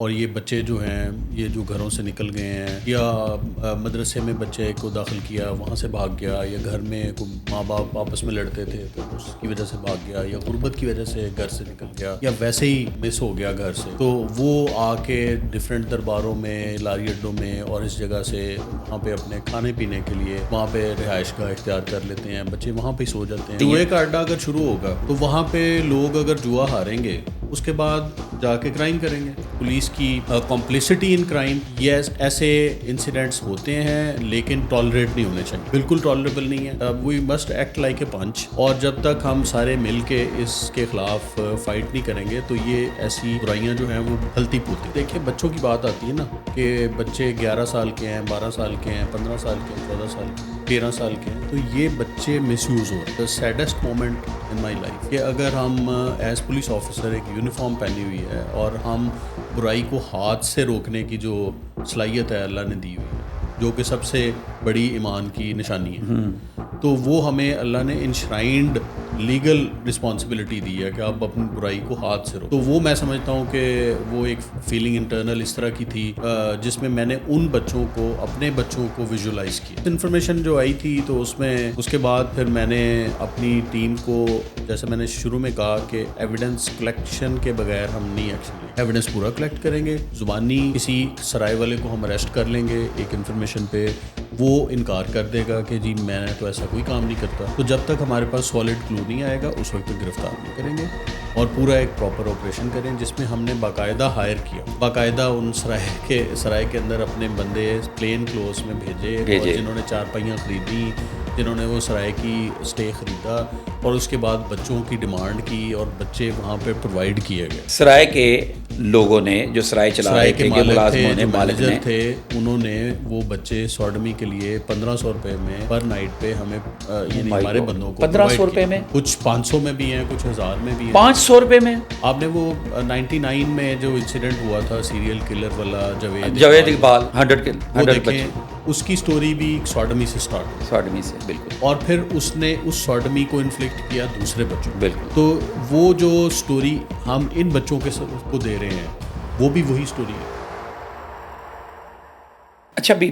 اور یہ بچے جو ہیں یہ جو گھروں سے نکل گئے ہیں یا مدرسے میں بچے کو داخل کیا وہاں سے بھاگ گیا، یا گھر میں ماں باپ آپس میں لڑتے تھے تو اس کی وجہ سے بھاگ گیا، یا غربت کی وجہ سے گھر سے نکل گیا، یا ویسے ہی مس ہو گیا گھر سے، تو وہ آ کے ڈفرینٹ درباروں میں، لاری اڈوں میں اور اس جگہ سے وہاں پہ اپنے کھانے پینے کے لیے وہاں پہ رہائش گاہ اختیار کر لیتے ہیں، بچے وہاں پہ سو جاتے ہیں۔ جوئے کا اڈا اگر شروع ہوگا تو وہاں پہ لوگ اگر جوا ہاریں گے اس کے بعد جا کے کرائم کریں گے۔ پولیس کی کمپلیسٹی ان کرائم، یہ ایسے انسیڈنٹس ہوتے ہیں لیکن ٹالریٹ نہیں ہونے چاہیے، بالکل ٹالریبل نہیں ہے۔ We must act like a punch, اور جب تک ہم سارے مل کے اس کے خلاف فائٹ نہیں کریں گے تو یہ ایسی برائیاں جو ہیں وہ پھلتی پھولتی۔ دیکھیں بچوں کی بات آتی ہے نا کہ بچے 11 سال کے ہیں، 12 سال کے ہیں، 15 سال کے ہیں، 14 سال کے ہیں، 13 سال کے ہیں، تو یہ بچے مس یوز ہو رہے ہیں۔ Saddest moment in my life کہ اگر ہم ایز پولیس آفیسر ایک یونیفارم پہنی ہوئی ہے اور ہم برائی کو ہاتھ سے روکنے کی جو صلاحیت ہے اللہ نے دی ہوئی ہے، جو کہ سب سے بڑی ایمان کی نشانی ہے، تو وہ ہمیں اللہ نے انشرائنڈ لیگل رسپانسبلٹی دی ہے کہ آپ اپنی برائی کو ہاتھ سے روکو۔ تو وہ میں سمجھتا ہوں کہ وہ ایک فیلنگ انٹرنل اس طرح کی تھی جس میں نے ان بچوں کو، اپنے بچوں کو ویژولائز کیا۔ انفارمیشن جو آئی تھی تو اس کے بعد پھر میں نے اپنی ٹیم کو، جیسے میں نے شروع میں کہا کہ ایویڈنس کلیکشن کے بغیر ہم نہیں ایکشن لیں، ایویڈنس پورا کلیکٹ کریں گے۔ زبانی کسی سرائے والے کو ہم اریسٹ کر لیں گے ایک انفارمیشن پہ، وہ انکار کر دے گا کہ جی میں نے تو ایسا کوئی کام نہیں کرتا، تو جب تک ہمارے پاس سالڈ کلو نہیں آئے گا اس وقت تک گرفتار نہیں کریں گے، اور پورا ایک پراپر آپریشن کریں جس میں ہم نے باقاعدہ ہائر کیا، باقاعدہ ان سرائے کے اندر اپنے بندے پلین کلوز میں بھیجے، اور جنہوں نے چارپائیاں خریدی، جنہوں نے وہ سرائے کی اسٹے خریدا، اور اس کے بعد بچوں کی ڈیمانڈ کی اور بچے وہاں پہ پرووائڈ کیے گئے۔ سرائے کے لوگوں نے جو سرائے چلا رہے تھے، ملازموں نے، مالک نے تھے، انہوں نے وہ بچے سوڈمی کے لیے 1500 روپے میں پر نائٹ پہ ہمیں، یعنی ہمارے بندوں کو 1500 روپے میں، کچھ 500 میں بھی ہیں، کچھ 1000 میں بھی ہیں۔ 500 روپے میں؟ آپ نے وہ 99 میں جو انسیڈنٹ ہوا تھا سیریل کلر والا جاوید اقبال 100 دیکھیں اس کی سٹوری بھی سوڈمی سے سٹارٹ، سوڈمی سے، بالکل، اور پھر اس نے اس سوڈمی کو انفلکٹ کیا دوسرے بچوں، بالکل۔ تو وہ جو سٹوری ہم ان بچوں کے کو دے رہے ہیں وہ بھی وہی سٹوری ہے۔ اچھا، بھی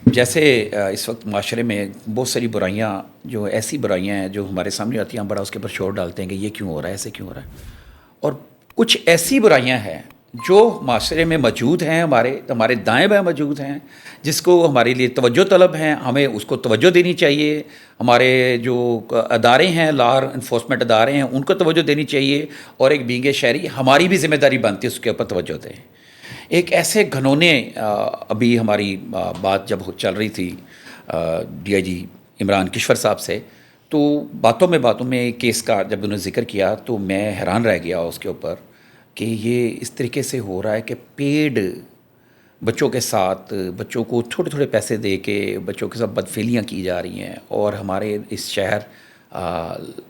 جیسے اس وقت معاشرے میں بہت ساری برائیاں، جو ایسی برائیاں ہیں جو ہمارے سامنے آتی ہیں، ہم بڑا اس کے اوپر شور ڈالتے ہیں کہ یہ کیوں ہو رہا ہے، ایسے کیوں ہو رہا ہے، اور کچھ ایسی برائیاں ہیں جو معاشرے میں موجود ہیں، ہمارے دائیں بائیں موجود ہیں، جس کو ہمارے لیے توجہ طلب ہیں، ہمیں اس کو توجہ دینی چاہیے۔ ہمارے جو ادارے ہیں، لا انفورسمنٹ ادارے ہیں، ان کو توجہ دینی چاہیے، اور ایک بینگ شہری ہماری بھی ذمہ داری بنتی ہے اس کے اوپر توجہ دیں۔ ایک ایسے گھنونے، ابھی ہماری بات جب چل رہی تھی ڈی آئی جی عمران کشور صاحب سے، تو باتوں میں کیس کا جب انہوں نے ذکر کیا تو میں حیران رہ گیا اس کے اوپر کہ یہ اس طریقے سے ہو رہا ہے کہ پیڈ بچوں کے ساتھ، بچوں کو تھوڑے تھوڑے پیسے دے کے بچوں کے ساتھ بدفعلیاں کی جا رہی ہیں، اور ہمارے اس شہر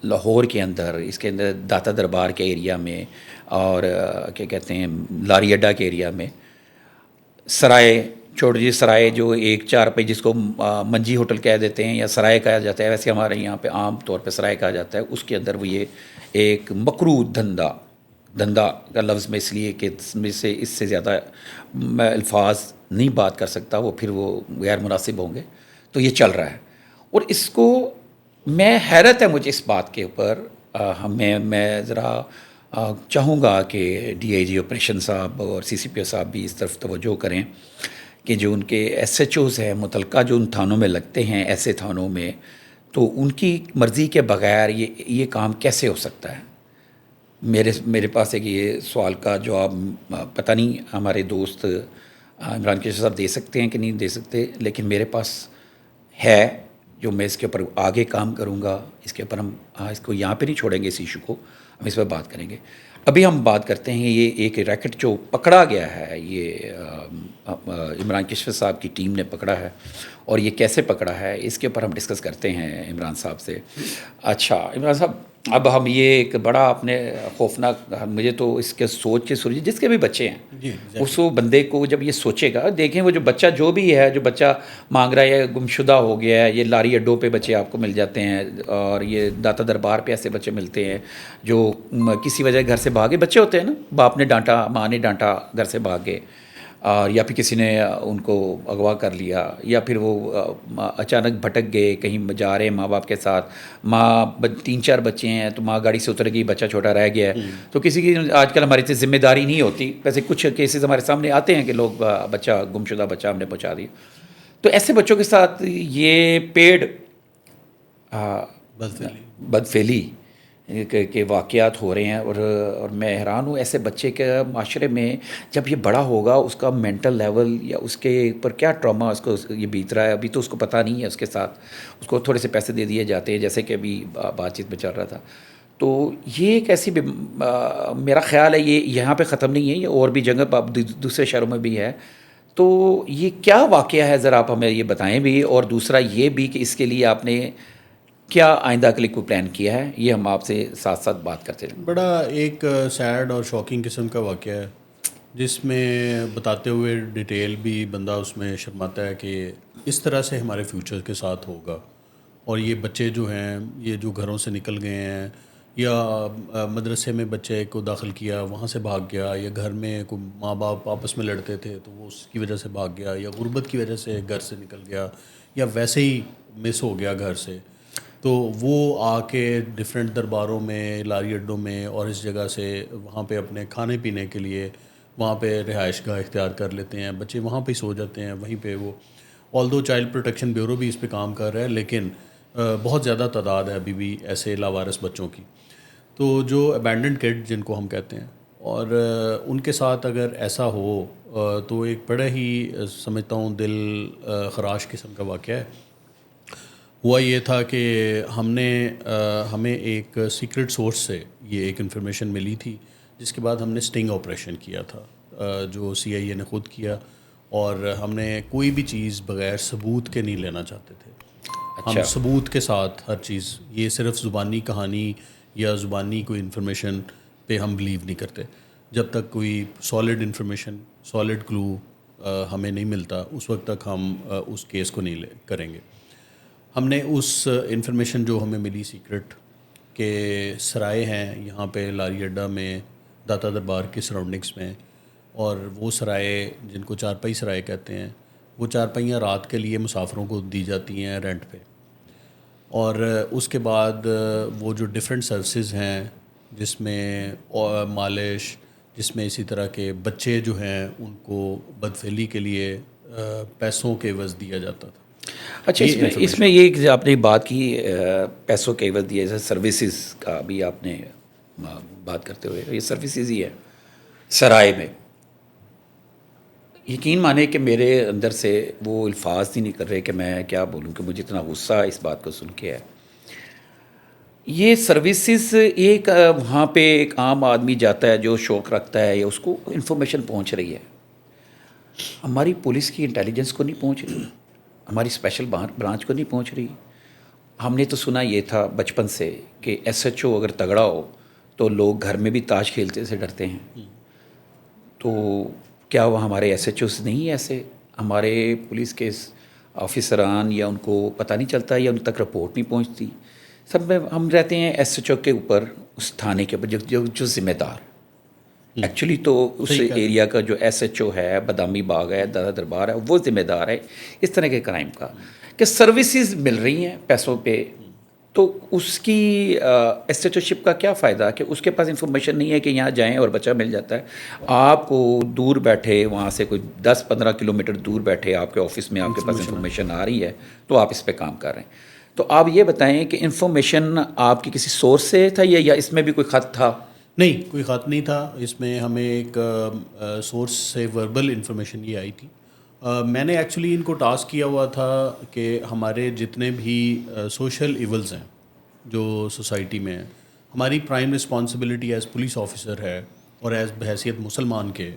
لاہور کے اندر، اس کے اندر داتا دربار کے ایریا میں، اور کیا کہتے ہیں لاری اڈا کے ایریا میں، سرائے، چھوٹی جی سرائے جو ایک 4 پہ جس کو منجی ہوٹل کہہ دیتے ہیں یا سرائے کہا جاتا ہے، ویسے ہمارے یہاں پہ عام طور پہ سرائے کہا جاتا ہے، اس کے اندر وہ یہ ایک مکروہ دھندا کا لفظ میں اس لیے کہ اس سے زیادہ میں الفاظ نہیں بات کر سکتا، وہ پھر وہ غیر مناسب ہوں گے، تو یہ چل رہا ہے، اور اس کو میں حیرت ہے مجھے اس بات کے اوپر۔ میں ذرا چاہوں گا کہ ڈی آئی جی آپریشن صاحب اور سی سی پی او صاحب بھی اس طرف توجہ کریں کہ جو ان کے ایس ایچ اوز ہیں متعلقہ، جو ان تھانوں میں لگتے ہیں، ایسے تھانوں میں، تو ان کی مرضی کے بغیر یہ کام کیسے ہو سکتا ہے؟ میرے پاس ایک یہ سوال کا جواب پتہ نہیں ہمارے دوست عمران کشور صاحب دے سکتے ہیں کہ نہیں دے سکتے، لیکن میرے پاس ہے، جو میں اس کے اوپر آگے کام کروں گا۔ اس کے اوپر ہم اس کو یہاں پہ نہیں چھوڑیں گے، اس ایشو کو ہم اس پہ بات کریں گے۔ ابھی ہم بات کرتے ہیں یہ ایک ریکٹ جو پکڑا گیا ہے، یہ عمران کشور صاحب کی ٹیم نے پکڑا ہے اور یہ کیسے پکڑا ہے اس کے اوپر ہم ڈسکس کرتے ہیں عمران صاحب سے. اچھا عمران صاحب، اب ہم یہ ایک بڑا اپنے خوفناک، مجھے تو اس کے سوچ کے سوچ، جس کے بھی بچے ہیں اس بندے کو جب یہ سوچے گا، دیکھیں وہ جو بچہ جو بھی ہے، جو بچہ مانگ رہا ہے، گمشدہ ہو گیا ہے، یہ لاری اڈوں پہ بچے آپ کو مل جاتے ہیں، اور یہ داتا دربار پہ ایسے بچے ملتے ہیں جو کسی وجہ گھر سے بھاگے بچے ہوتے ہیں نا، باپ نے ڈانٹا، ماں نے ڈانٹا، گھر سے بھاگے، اور یا پھر کسی نے ان کو اغوا کر لیا، یا پھر وہ اچانک بھٹک گئے، کہیں جا رہے ہیں ماں باپ کے ساتھ، ماں 3-4 بچے ہیں تو ماں گاڑی سے اتر گئی، بچہ چھوٹا رہ گیا ہے، تو کسی کی آج کل ہماری ذمہ داری نہیں ہوتی. ویسے کچھ کیسز ہمارے سامنے آتے ہیں کہ لوگ بچہ گمشدہ بچہ ہم نے پہنچا دیا. تو ایسے بچوں کے ساتھ یہ پیڈ بدفعلی کے واقعات ہو رہے ہیں، اور میں حیران ہوں ایسے بچے کے معاشرے میں جب یہ بڑا ہوگا، اس کا مینٹل لیول یا اس کے اوپر کیا ٹراما اس کو یہ بیت رہا ہے. ابھی تو اس کو پتہ نہیں ہے، اس کے ساتھ اس کو تھوڑے سے پیسے دے دیے جاتے ہیں، جیسے کہ ابھی بات چیت میں چل رہا تھا. تو یہ ایک ایسی میرا خیال ہے یہ یہاں پہ ختم نہیں ہے، یہ اور بھی جگہ دوسرے شہروں میں بھی ہے. تو یہ کیا واقعہ ہے، ذرا آپ ہمیں یہ بتائیں بھی، اور دوسرا یہ بھی کہ اس کے لیے آپ نے کیا آئندہ کے لیے کوئی پلان کیا ہے، یہ ہم آپ سے ساتھ ساتھ بات کرتے ہیں. بڑا ایک سیڈ اور شاکنگ قسم کا واقعہ ہے، جس میں بتاتے ہوئے ڈیٹیل بھی بندہ اس میں شرماتا ہے کہ اس طرح سے ہمارے فیوچر کے ساتھ ہوگا. اور یہ بچے جو ہیں، یہ جو گھروں سے نکل گئے ہیں، یا مدرسے میں بچے کو داخل کیا وہاں سے بھاگ گیا، یا گھر میں کوئی ماں باپ آپس میں لڑتے تھے تو وہ اس کی وجہ سے بھاگ گیا، یا غربت کی وجہ سے گھر سے نکل گیا، یا ویسے ہی مس ہو گیا گھر سے، تو وہ آ کے ڈفرینٹ درباروں میں، لاری اڈوں میں اور اس جگہ سے وہاں پہ اپنے کھانے پینے کے لیے وہاں پہ رہائش گاہ اختیار کر لیتے ہیں. بچے وہاں پہ ہی سو جاتے ہیں، وہیں پہ وہ آلدو چائلڈ پروٹیکشن بیورو بھی اس پہ کام کر رہا ہے، لیکن بہت زیادہ تعداد ہے ابھی بھی ایسے لاوارث بچوں کی. تو جو ابینڈنڈ کڈ جن کو ہم کہتے ہیں، اور ان کے ساتھ اگر ایسا ہو تو ایک بڑا ہی سمجھتا ہوں دل خراش قسم کا واقعہ ہے. ہوا یہ تھا کہ ہمیں ایک سیکرٹ سورس سے یہ ایک انفارمیشن ملی تھی، جس کے بعد ہم نے سٹنگ آپریشن کیا تھا، جو CIA نے خود کیا، اور ہم نے کوئی بھی چیز بغیر ثبوت کے نہیں لینا چاہتے تھے. ہم ثبوت کے ساتھ ہر چیز، یہ صرف زبانی کہانی یا زبانی کوئی انفارمیشن پہ ہم بلیو نہیں کرتے. جب تک کوئی سالڈ انفارمیشن، سالڈ کلو ہمیں نہیں ملتا، اس وقت تک ہم اس کیس کو نہیں کریں گے. ہم نے اس انفارمیشن جو ہمیں ملی سیکرٹ کہ سرائے ہیں یہاں پہ لاری اڈا میں، داتا دربار کے سراؤنڈنگس میں، اور وہ سرائے جن کو چارپائی سرائے کہتے ہیں، وہ چارپائیاں رات کے لیے مسافروں کو دی جاتی ہیں رینٹ پہ. اور اس کے بعد وہ جو ڈفرینٹ سروسز ہیں، جس میں مالش، جس میں اسی طرح کے بچے جو ہیں ان کو بدفعلی کے لیے پیسوں کے عوض دیا جاتا تھا. اچھا، اس میں یہ آپ نے بات کی پیسوں کے عوض دیا، جیسے سروسز کا بھی آپ نے بات کرتے ہوئے، یہ سروسز ہی ہے سرائے میں. یقین مانے کہ میرے اندر سے وہ الفاظ ہی نہیں کر رہے کہ میں کیا بولوں، کہ مجھے اتنا غصہ اس بات کو سن کے ہے. یہ سروسز ایک وہاں پہ ایک عام آدمی جاتا ہے جو شوق رکھتا ہے، یا اس کو انفارمیشن پہنچ رہی ہے، ہماری پولیس کی انٹیلیجنس کو نہیں پہنچ رہی، ہماری اسپیشل برانچ کو نہیں پہنچ رہی. ہم نے تو سنا یہ تھا بچپن سے کہ SHO اگر تگڑا ہو تو لوگ گھر میں بھی تاش کھیلتے سے ڈرتے ہیں. تو کیا وہ ہمارے SHOs نہیں ایسے؟ ہمارے پولیس کے آفیسران یا ان کو پتہ نہیں چلتا، یا ان تک رپورٹ نہیں پہنچتی. سب میں ہم رہتے ہیں SHO کے اوپر، اس تھانے کے اوپر جو ذمہ دار ایکچولی تو اس ایریا کا جو SHO ہے، بادامی باغ ہے، دادا دربار ہے، وہ ذمہ دار ہے اس طرح کے کرائم کا، کہ سروسز مل رہی ہیں پیسوں پہ. تو اس کی SHO شپ کا کیا فائدہ کہ اس کے پاس انفارمیشن نہیں ہے کہ یہاں جائیں اور بچہ مل جاتا ہے. آپ کو دور بیٹھے، وہاں سے کوئی 10-15 کلومیٹر دور بیٹھے آپ کے آفس میں آپ کے پاس انفارمیشن آ رہی ہے تو آپ اس پہ کام کر رہے ہیں. تو آپ یہ بتائیں کہ انفارمیشن آپ کی کسی سورس سے تھا، یا اس میں بھی کوئی خط تھا؟ نہیں، کوئی خط نہیں تھا. اس میں ہمیں ایک سورس سے وربل انفارمیشن یہ آئی تھی. میں نے ایکچولی ان کو ٹاسک کیا ہوا تھا کہ ہمارے جتنے بھی سوشل ایولز ہیں جو سوسائٹی میں ہیں، ہماری prime responsibility as police officer ہے اور ایز بحیثیت مسلمان کے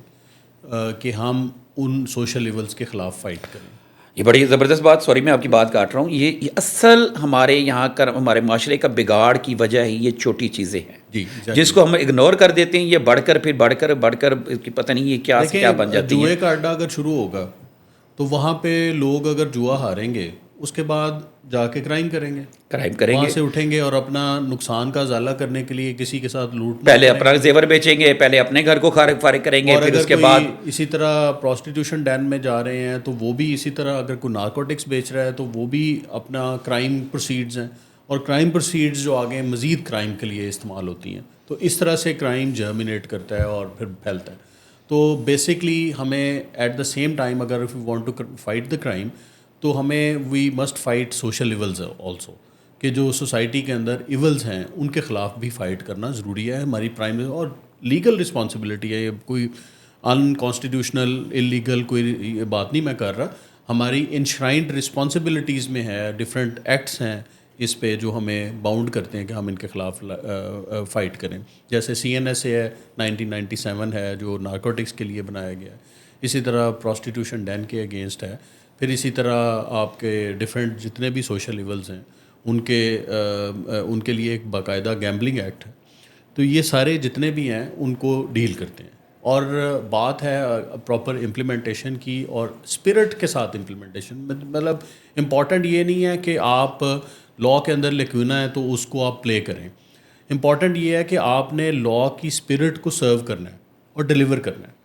کہ ہم ان سوشل ایولز کے خلاف فائٹ کریں. یہ بڑی زبردست بات، سوری میں آپ کی بات کاٹ رہا ہوں. یہ اصل ہمارے یہاں کا ہمارے معاشرے کا بگاڑ کی وجہ ہی یہ چھوٹی چیزیں ہیں جی جس کو ہم اگنور کر دیتے ہیں. یہ بڑھ کر پتہ نہیں یہ کیا بن جاتی ہے. جوئے کا اڈا اگر شروع ہوگا تو وہاں پہ لوگ اگر جوا ہاریں گے اس کے بعد جا کے کرائم کریں گے وہاں سے اٹھیں گے اور اپنا نقصان کا ازالہ کرنے کے لیے کسی کے ساتھ لوٹ پہلے اپنا زیور بیچیں گے، پہلے اپنے گھر کو فارغ کریں گے، پھر اس کے بعد اسی طرح پروسٹیٹیوشن ڈین میں جا رہے ہیں تو وہ بھی اسی طرح اگر کوئی نارکوٹکس بیچ رہا ہے تو وہ بھی اپنا کرائم پروسیڈز ہیں اور کرائم پروسیڈز جو آگے مزید کرائم کے لیے استعمال ہوتی ہیں. تو اس طرح سے کرائم جرمینیٹ کرتا ہے اور پھر پھیلتا ہے. تو بیسکلی ہمیں ایٹ دا سیم ٹائم اگر if you want to fight the crime تو ہمیں we must fight social evils also کہ جو سوسائٹی کے اندر ایولز ہیں ان کے خلاف بھی فائٹ کرنا ضروری ہے. ہماری پرائم اور لیگل رسپانسبلٹی ہے. یہ کوئی ان کانسٹیٹیوشنل انلیگل کوئی بات نہیں میں کر رہا. ہماری انشرائنڈ رسپانسبلٹیز میں ہے، ڈفرینٹ ایکٹس ہیں اس پہ جو ہمیں باؤنڈ کرتے ہیں کہ ہم ان کے خلاف فائٹ کریں. جیسے CNSA ہے 1997 ہے جو نارکوٹکس کے لیے بنایا گیا ہے. اسی طرح پروسٹیٹیوشن ڈین کے اگینسٹ ہے. پھر اسی طرح آپ کے ڈفرینٹ جتنے بھی سوشل ایولز ہیں ان کے لیے ایک باقاعدہ گیمبلنگ ایکٹ ہے. تو یہ سارے جتنے بھی ہیں ان کو ڈیل کرتے ہیں. اور بات ہے پراپر امپلیمنٹیشن کی اور اسپرٹ کے ساتھ امپلیمنٹیشن. مطلب امپورٹنٹ یہ نہیں ہے کہ آپ لاء کے اندر لیکونا ہے تو اس کو آپ پلے کریں. امپورٹنٹ یہ ہے کہ آپ نے لاء کی اسپرٹ کو سرو کرنا ہے اور ڈیلیور کرنا ہے.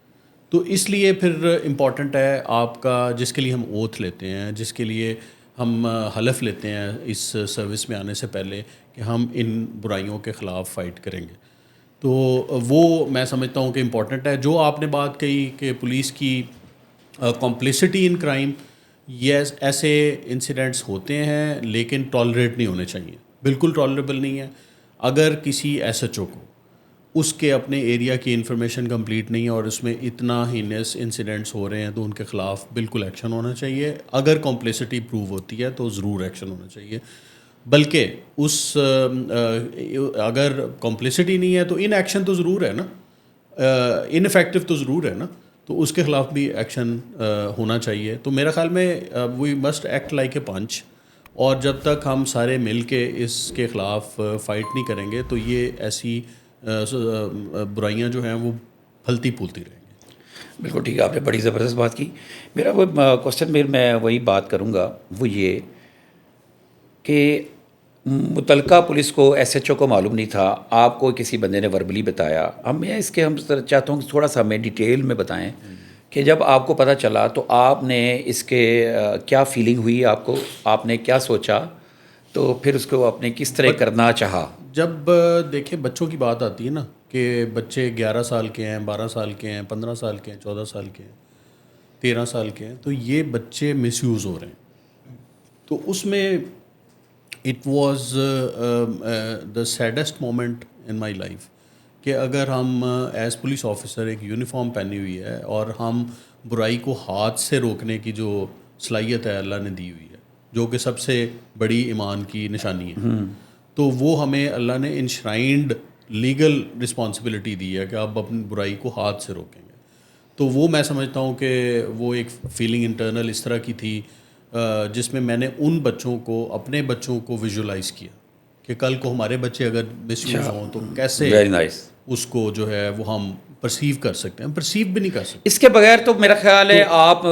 تو اس لیے پھر امپورٹنٹ ہے آپ کا جس کے لیے ہم اوتھ لیتے ہیں، جس کے لیے ہم حلف لیتے ہیں اس سروس میں آنے سے پہلے کہ ہم ان برائیوں کے خلاف فائٹ کریں گے. تو وہ میں سمجھتا ہوں کہ امپورٹنٹ ہے. جو آپ نے بات کہی کہ پولیس کی کمپلیسٹی ان کرائم، یس ایسے انسیڈنٹس ہوتے ہیں لیکن ٹالریٹ نہیں ہونے چاہیے، بالکل ٹالریبل نہیں ہے. اگر کسی SHO کو اس کے اپنے ایریا کی انفارمیشن کمپلیٹ نہیں ہے اور اس میں اتنا ہینس انسیڈنٹس ہو رہے ہیں تو ان کے خلاف بالکل ایکشن ہونا چاہیے. اگر کمپلیسٹی پروو ہوتی ہے تو ضرور ایکشن ہونا چاہیے. بلکہ اگر کمپلیسٹی نہیں ہے تو ان ایکشن تو ضرور ہے نا، ان افیکٹو تو ضرور ہے نا، تو اس کے خلاف بھی ایکشن ہونا چاہیے. تو میرا خیال میں we must act like a punch. اور جب تک ہم سارے مل کے اس کے خلاف فائٹ نہیں کریں گے تو یہ ایسی برائیاں جو ہیں وہ پھلتی پھولتی رہیں گی. بالکل ٹھیک ہے، آپ نے بڑی زبردست بات کی. میرا وہ کوشچن میں وہی بات کروں گا، وہ یہ کہ متعلقہ پولیس کو SHO کو معلوم نہیں تھا، آپ کو کسی بندے نے وربلی بتایا. ہم چاہتا ہوں کہ تھوڑا سا ہمیں ڈیٹیل میں بتائیں کہ جب آپ کو پتہ چلا تو آپ نے اس کے کیا فیلنگ ہوئی، آپ نے کیا سوچا، تو پھر اس کو آپ نے کس طرح کرنا چاہا. جب دیکھیں بچوں کی بات آتی ہے نا کہ بچے 11 سال کے ہیں، 12 سال کے ہیں، 15 سال کے ہیں، 14 سال کے ہیں، 13 سال کے ہیں، تو یہ بچے مس یوز ہو رہے ہیں. تو اس میں it was the saddest moment in my life کہ اگر ہم ایز پولیس آفیسر ایک یونیفارم پہنی ہوئی ہے اور ہم برائی کو ہاتھ سے روکنے کی جو صلاحیت ہے اللہ نے دی ہوئی ہے، جو کہ سب سے بڑی ایمان کی نشانی ہے، تو وہ ہمیں اللہ نے انشرائنڈ لیگل رسپانسبلٹی دی ہے کہ آپ اپنی برائی کو ہاتھ سے روکیں گے. تو وہ میں سمجھتا ہوں کہ وہ ایک فیلنگ انٹرنل اس طرح کی تھی جس میں میں نے ان بچوں کو، اپنے بچوں کو ویژولائز کیا کہ کل کو ہمارے بچے اگر مس یوز ہوں تو کیسے اس کو جو ہے وہ ہم پرسیو کر سکتے ہیں. ہم پرسیو بھی نہیں کر سکتے اس کے بغیر. تو میرا خیال ہے آپ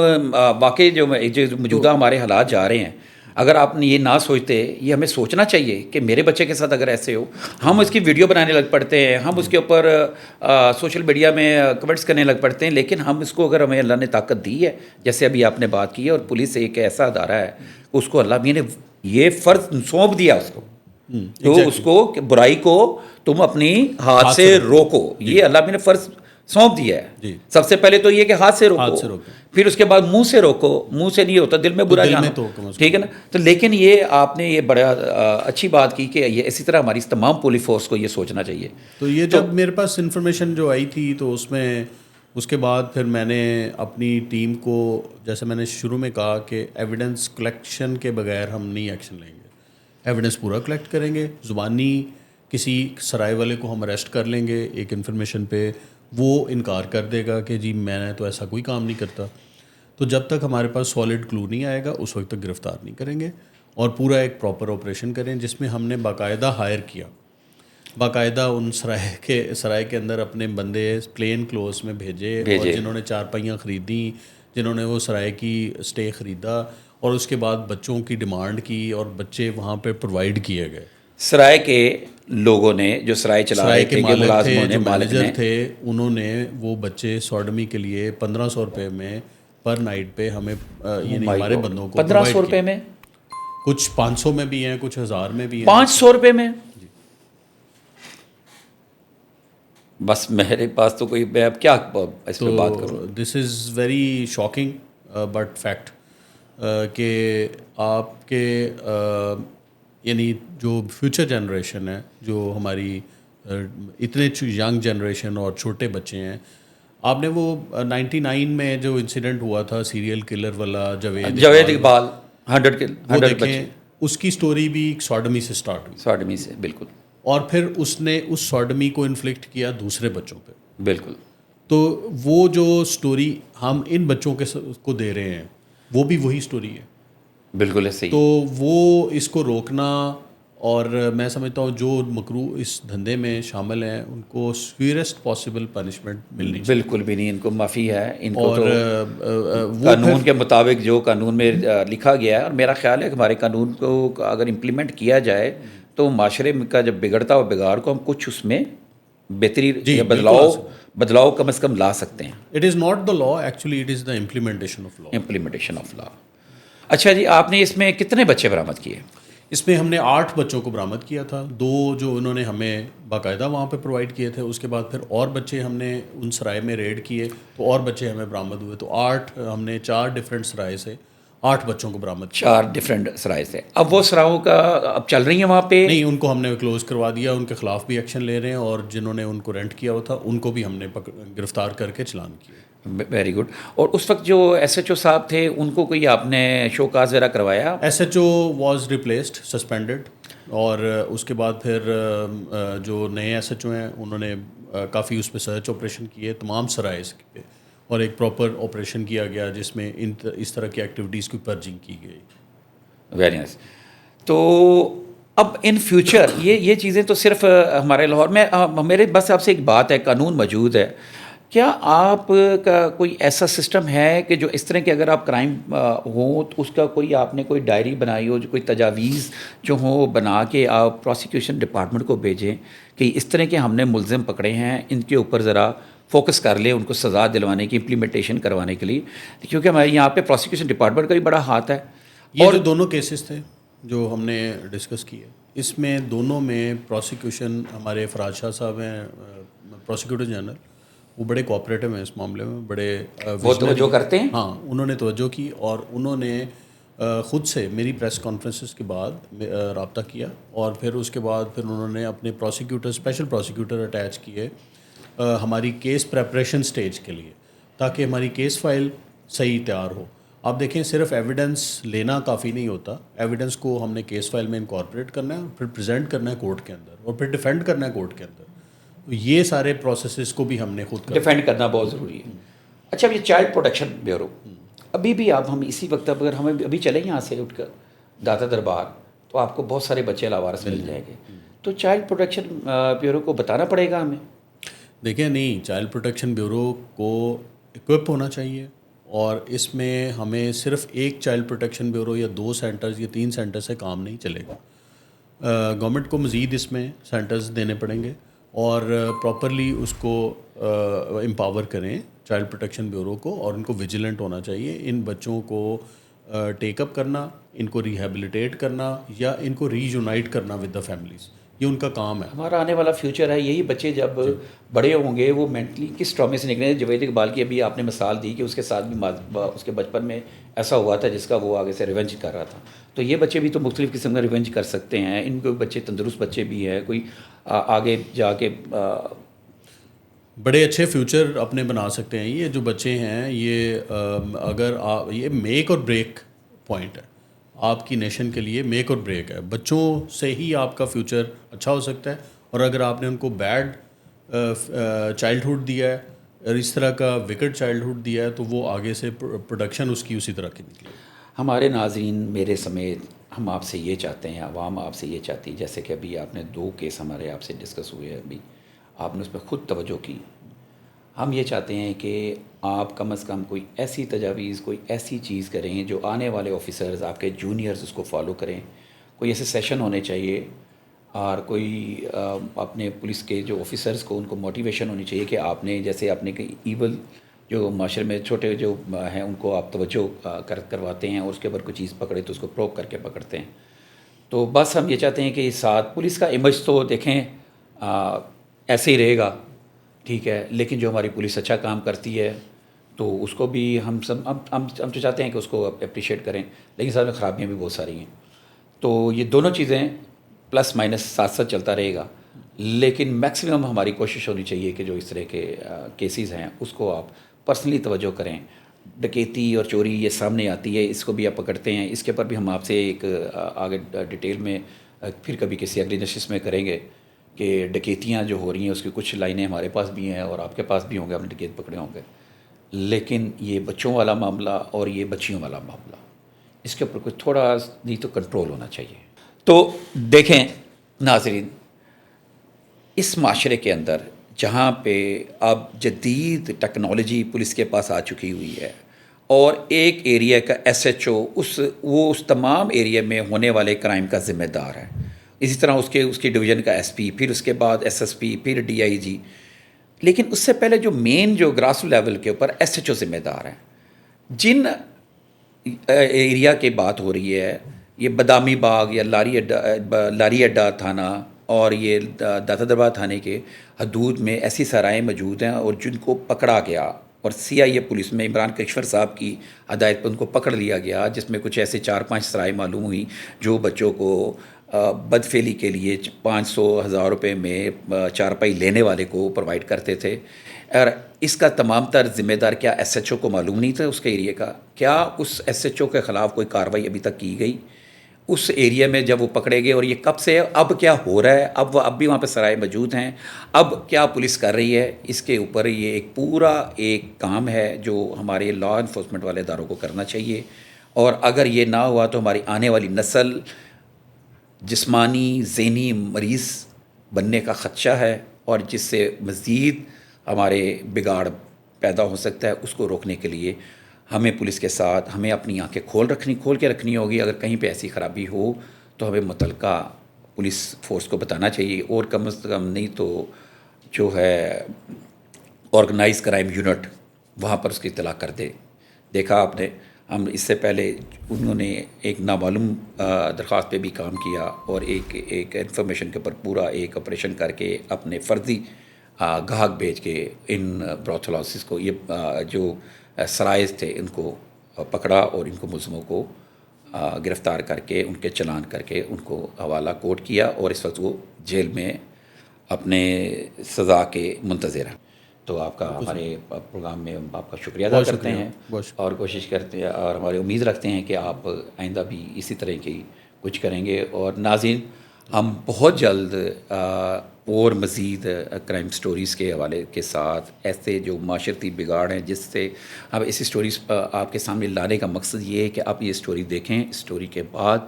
واقعی جو موجودہ ہمارے حالات جا رہے ہیں، اگر آپ نے یہ نہ سوچتے، یہ ہمیں سوچنا چاہیے کہ میرے بچے کے ساتھ اگر ایسے ہو، ہم اس کی ویڈیو بنانے لگ پڑتے ہیں، ہم اس کے اوپر سوشل میڈیا میں کمنٹس کرنے لگ پڑتے ہیں. لیکن ہم اس کو، اگر ہمیں اللہ نے طاقت دی ہے، جیسے ابھی آپ نے بات کی ہے، اور پولیس ایک ایسا ادارہ ہے اس کو اللہ نے یہ فرض سونپ دیا اس کو، تو اس کو کہ برائی کو تم اپنی ہاتھ سے روکو. یہ اللہ نے فرض سونپ دیا ہے. سب سے پہلے تو یہ کہ ہاتھ سے روکو، پھر اس کے بعد منہ سے روکو. منہ سے نہیں ہوتا، دل میں برا جانا، ٹھیک ہے نا. تو لیکن یہ آپ نے یہ بڑا اچھی بات کی کہ یہ اسی طرح ہماری تمام پولیس فورس کو یہ سوچنا چاہیے. تو یہ جب میرے پاس انفارمیشن جو آئی تھی تو اس کے بعد پھر میں نے اپنی ٹیم کو، جیسے میں نے شروع میں کہا کہ ایویڈنس کلیکشن کے بغیر ہم نہیں ایکشن لیں گے. ایویڈنس پورا کلیکٹ کریں گے. زبانی کسی سرائے والے کو ہم اریسٹ کر لیں گے ایک انفارمیشن پہ، وہ انکار کر دے گا کہ جی میں نے تو ایسا کوئی کام نہیں کرتا. تو جب تک ہمارے پاس سالڈ کلو نہیں آئے گا اس وقت تک گرفتار نہیں کریں گے, اور پورا ایک پراپر آپریشن کریں جس میں ہم نے باقاعدہ ہائر کیا, باقاعدہ ان سرائے کے اندر اپنے بندے پلین کلوز میں بھیجے, اور جنہوں نے چارپائیاں خریدیں, جنہوں نے وہ سرائے کی اسٹے خریدا, اور اس کے بعد بچوں کی ڈیمانڈ کی اور بچے وہاں پہ پرووائڈ کیے گئے. سرائے کے لوگوں نے جو سرائے چلا رہے کے تھے, جو مالک تھے, ملازموں نے, جو مالک مینیجر نے, تھے, انہوں نے وہ بچے سوڈمی کے لیے 1500 روپے میں پر نائٹ پہ ہمیں یعنی ہمارے بندوں کو 1500 روپے میں, کچھ 500 میں بھی ہیں, کچھ 1000 میں بھی ہیں. 500 روپے میں؟ بس میرے پاس تو کوئی, میں اب کیا اس پہ بات کروں. This is very shocking but fact کہ آپ کے یعنی جو فیوچر جنریشن ہے, جو ہماری اتنے ینگ جنریشن اور چھوٹے بچے ہیں, آپ نے وہ 99 میں جو انسیڈنٹ ہوا تھا سیریل کلر والا جاوید اقبال 100 دیکھیں, اس کی سٹوری بھی سوڈمی سے سٹارٹ ہوئی, سوڈمی سے, بالکل. اور پھر اس نے اس سوڈمی کو انفلکٹ کیا دوسرے بچوں پہ, بالکل. تو وہ جو سٹوری ہم ان بچوں کو دے رہے ہیں وہ بھی وہی سٹوری ہے. بالکل ایسے ہی. تو وہ اس کو روکنا, اور میں سمجھتا ہوں جو مکروہ اس دھندے میں شامل ہیں ان کو سیویرسٹ پاسبل پنشمنٹ ملنی چاہیے. بالکل بھی نہیں, ان کو معافی ہے, ان کو اور تو قانون کے مطابق جو قانون میں لکھا گیا ہے, اور میرا خیال ہے کہ ہمارے قانون کو اگر امپلیمنٹ کیا جائے تو معاشرے کا جب بگڑتا ہو بگاڑ کو ہم کچھ اس میں بہتری یا بدلاؤ کم از کم لا سکتے ہیں. It is not the law, actually it is the implementation of law. Implementation of law. اچھا جی, آپ نے اس میں کتنے بچے برآمد کیے؟ اس میں ہم نے 8 بچوں کو برآمد کیا تھا, 2 جو انہوں نے ہمیں باقاعدہ وہاں پہ پرووائڈ کیے تھے, اس کے بعد پھر اور بچے ہم نے ان سرائے میں ریڈ کیے تو اور بچے ہمیں برآمد ہوئے. تو 8 ہم نے 4 ڈفرینٹ سرائے سے 8 بچوں کو برآمد کیا. 4 ڈفرینٹ سرائے سے. اب وہ سراؤں کا اب چل رہی ہیں وہاں پہ؟ نہیں, ان کو ہم نے کلوز کروا دیا, ان کے خلاف بھی ایکشن لے رہے ہیں, اور جنہوں نے ان کو رینٹ کیا ہوا تھا ان کو بھی ہم نے گرفتار کر کے چلان کیا. Very good. اور اس وقت جو ایس ایچ او صاحب تھے ان کو کوئی آپ نے شوکاز وغیرہ کروایا؟ S H O was replaced, suspended, اور اس کے بعد پھر جو نئے ایس ایچ او ہیں انہوں نے کافی اس پہ سرچ آپریشن کیے تمام سرائے پہ, اور ایک پراپر آپریشن کیا گیا جس میں اس طرح کی ایکٹیویٹیز کی پرجنگ کی گئی. Very nice. تو اب ان فیوچر یہ چیزیں تو صرف ہمارے لاہور میں, میرے بس آپ سے ایک بات ہے, قانون موجود ہے, کیا آپ کا کوئی ایسا سسٹم ہے کہ جو اس طرح کے اگر آپ کرائم ہوں تو اس کا کوئی آپ نے کوئی ڈائری بنائی ہو, جو کوئی تجاویز جو ہوں بنا کے آپ پروسیکیوشن ڈپارٹمنٹ کو بھیجیں کہ اس طرح کے ہم نے ملزم پکڑے ہیں, ان کے اوپر ذرا فوکس کر لیں, ان کو سزا دلوانے کی, امپلیمنٹیشن کروانے کے لیے, کیونکہ ہمارے یہاں پہ پروسیکیوشن ڈپارٹمنٹ کا بھی بڑا ہاتھ ہے. یہ جو دونوں کیسز تھے جو ہم نے ڈسکس کیے, اس میں دونوں میں پروسیکیوشن ہمارے فراز شاہ صاحب ہیں پروسیکیوٹر جنرل, وہ بڑے کوآپریٹو ہیں اس معاملے میں, بڑے وہ توجہ کرتے ہیں. ہاں, انہوں نے توجہ کی, اور انہوں نے خود سے میری پریس کانفرنسز کے بعد رابطہ کیا, اور پھر اس کے بعد پھر انہوں نے اپنے پروسیکیوٹر, اسپیشل پروسیکیوٹر اٹیچ کیے ہماری کیس پریپریشن سٹیج کے لیے, تاکہ ہماری کیس فائل صحیح تیار ہو. آپ دیکھیں صرف ایویڈنس لینا کافی نہیں ہوتا, ایویڈنس کو ہم نے کیس فائل میں انکارپوریٹ کرنا ہے, اور پھر پریزنٹ کرنا ہے کورٹ کے اندر, اور پھر ڈیفینڈ کرنا ہے کورٹ کے اندر. یہ سارے پروسیسز کو بھی ہم نے خود ڈیفینڈ کرنا بہت ضروری ہے. اچھا, اب یہ چائلڈ پروٹیکشن بیورو, ابھی بھی آپ, ہم اسی وقت اگر ہمیں ابھی چلیں یہاں سے اٹھ کر داتا دربار, تو آپ کو بہت سارے بچے لاوارث مل جائیں گے. تو چائلڈ پروٹیکشن بیورو کو بتانا پڑے گا ہمیں. دیکھیں, نہیں, چائلڈ پروٹیکشن بیورو کو اکوپ ہونا چاہیے, اور اس میں ہمیں صرف ایک چائلڈ پروٹیکشن بیورو یا 2 سینٹرز یا 3 سینٹر سے کام نہیں چلے گا. گورنمنٹ کو مزید اس میں سینٹرز دینے پڑیں گے, اور پراپرلی اس کو امپاور کریں چائلڈ پروٹیکشن بیورو کو, اور ان کو ویجیلنٹ ہونا چاہیے. ان بچوں کو ٹیک اپ کرنا, ان کو ریہیبلیٹیٹ کرنا, یا ان کو ری یونائٹ کرنا ود دا فیملیز, یہ ان کا کام ہے. ہمارا آنے والا فیوچر ہے, یہی بچے جب بڑے ہوں گے وہ مینٹلی کس ٹرامے سے نکلیں. جاوید اقبال کی ابھی آپ نے مثال دی کہ اس کے ساتھ بھی اس کے بچپن میں ایسا ہوا تھا جس کا وہ آگے سے ریونج کر رہا تھا. تو یہ بچے بھی تو مختلف قسم کا ریونج کر سکتے ہیں. ان کو بچے تندرست بچے بھی ہیں, کوئی آگے جا کے بڑے اچھے فیوچر اپنے بنا سکتے ہیں. یہ جو بچے ہیں یہ اگر یہ میک اور بریک پوائنٹ ہے آپ کی نیشن کے لیے, میک اور بریک ہے. بچوں سے ہی آپ کا فیوچر اچھا ہو سکتا ہے, اور اگر آپ نے ان کو بیڈ چائلڈہڈ دیا ہے اور اس طرح کا وکٹ چائلڈہڈ دیا ہے تو وہ آگے سے پروڈکشن اس کی اسی طرح کی نکلی. ہمارے ناظرین میرے سمیت ہم آپ سے یہ چاہتے ہیں, عوام آپ سے یہ چاہتی ہے, جیسے کہ ابھی آپ نے 2 کیس ہمارے آپ سے ڈسکس ہوئے ہیں, ابھی آپ نے اس پہ خود توجہ کی. ہم یہ چاہتے ہیں کہ آپ کم از کم کوئی ایسی تجاویز, کوئی ایسی چیز کریں جو آنے والے آفیسرز, آپ کے جونیئرز اس کو فالو کریں. کوئی ایسے سیشن ہونے چاہیے اور کوئی اپنے پولیس کے جو آفیسرز کو ان کو موٹیویشن ہونی چاہیے کہ آپ نے جیسے آپ نے کہ ایول جو معاشرے میں چھوٹے جو ہیں ان کو آپ توجہ کرواتے ہیں اور اس کے اوپر کوئی چیز پکڑے تو اس کو پروک کر کے پکڑتے ہیں. تو بس ہم یہ چاہتے ہیں کہ ساتھ پولیس کا امیج تو دیکھیں ایسے ہی رہے گا, ٹھیک ہے, لیکن جو ہماری پولیس اچھا کام کرتی ہے تو اس کو بھی ہم سب ہم تو چاہتے ہیں کہ اس کو اپریشیٹ کریں, لیکن ساتھ میں خرابیاں بھی بہت ساری ہیں. تو یہ دونوں چیزیں پلس مائنس ساتھ ساتھ چلتا رہے گا, لیکن میکسیمم ہماری کوشش ہونی چاہیے کہ جو اس طرح کے کیسز ہیں اس کو آپ پرسنلی توجہ کریں. ڈکیتی اور چوری یہ سامنے آتی ہے, اس کو بھی آپ پکڑتے ہیں, اس کے اوپر بھی ہم آپ سے ایک آگے ڈیٹیل میں پھر کبھی کسی اگلی نشست میں کریں گے کہ ڈکیتیاں جو ہو رہی ہیں اس کی کچھ لائنیں ہمارے پاس بھی ہیں اور آپ کے پاس بھی ہوں گے, آپ نے ڈکیت پکڑے ہوں گے. لیکن یہ بچوں والا معاملہ اور یہ بچیوں والا معاملہ, اس کے اوپر کوئی تھوڑا نہیں تو کنٹرول ہونا چاہیے. تو دیکھیں ناظرین, اس معاشرے کے اندر جہاں پہ اب جدید ٹیکنالوجی پولیس کے پاس آ چکی ہوئی ہے اور ایک ایریا کا ایس ایچ او وہ اس تمام ایریا میں ہونے والے کرائم کا ذمہ دار ہے, اسی طرح اس کی ڈویژن کا ایس پی, پھر اس کے بعد ایس ایس پی, پھر ڈی آئی جی, لیکن اس سے پہلے جو مین جو گراس لیول کے اوپر ایس ایچ او ذمہ دار ہیں. جن ایریا کی بات ہو رہی ہے, یہ بادامی باغ یا لاری اڈا تھانہ اور یہ داتا دربار تھانے کے حدود میں ایسی سرائیں موجود ہیں اور جن کو پکڑا گیا اور سی آئی اے پولیس میں عمران کشور صاحب کی ہدایت پر ان کو پکڑ لیا گیا, جس میں کچھ ایسے 4-5 سرائیں معلوم ہوئی جو بچوں کو بدفعلی کے لیے 500,000 روپے میں چارپائی لینے والے کو پرووائڈ کرتے تھے. اور اس کا تمام تر ذمہ دار کیا ایس ایچ او کو معلوم نہیں تھا اس کے ایریا کا؟ کیا اس ایس ایچ او کے خلاف کوئی کارروائی ابھی تک کی گئی اس ایریا میں جب وہ پکڑے گئے؟ اور یہ کب سے ہے, اب کیا ہو رہا ہے, اب بھی وہاں پہ سرائے موجود ہیں, اب کیا پولیس کر رہی ہے؟ اس کے اوپر یہ ایک پورا ایک کام ہے جو ہمارے لا انفورسمنٹ والے اداروں کو کرنا چاہیے. اور اگر یہ نہ ہوا تو ہماری آنے والی نسل جسمانی ذہنی مریض بننے کا خدشہ ہے, اور جس سے مزید ہمارے بگاڑ پیدا ہو سکتا ہے. اس کو روکنے کے لیے ہمیں پولیس کے ساتھ ہمیں اپنی آنکھیں کھول کے رکھنی ہوگی. اگر کہیں پہ ایسی خرابی ہو تو ہمیں متعلقہ پولیس فورس کو بتانا چاہیے, اور کم از کم نہیں تو جو ہے آرگنائز کرائم یونٹ وہاں پر اس کی اطلاع کر دے. دیکھا آپ نے, ہم اس سے پہلے انہوں نے ایک نامعلوم درخواست پہ بھی کام کیا اور ایک انفارمیشن کے اوپر پورا ایک آپریشن کر کے اپنے فرضی گاہک بھیج کے ان براثل ہاؤسز کو, یہ جو سرائز تھے, ان کو پکڑا اور ان کو ملزموں کو گرفتار کر کے ان کے چلان کر کے ان کو حوالہ کورٹ کیا, اور اس وقت وہ جیل میں اپنے سزا کے منتظر ہیں. تو آپ کا ہمارے پروگرام میں آپ کا شکریہ ادا کرتے ہیں اور کوشش کرتے ہیں اور ہماری امید رکھتے ہیں کہ آپ آئندہ بھی اسی طرح کی کچھ کریں گے. اور ناظرین, ہم بہت جلد اور مزید کرائم سٹوریز کے حوالے کے ساتھ ایسے جو معاشرتی بگاڑ ہیں جس سے اب ایسی سٹوریز آپ کے سامنے لانے کا مقصد یہ ہے کہ آپ یہ سٹوری دیکھیں, سٹوری کے بعد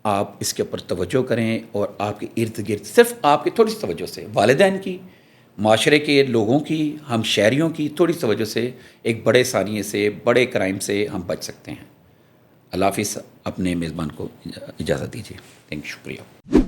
آپ اس کے اوپر توجہ کریں, اور آپ کے ارد گرد صرف آپ کی تھوڑی سی توجہ سے, والدین کی, معاشرے کے لوگوں کی, ہم شہریوں کی تھوڑی سی توجہ سے ایک بڑے سانیے سے, بڑے کرائم سے ہم بچ سکتے ہیں. اللہ حافظ. اپنے میزبان کو اجازت دیجیے. تھینک یو, شکریہ.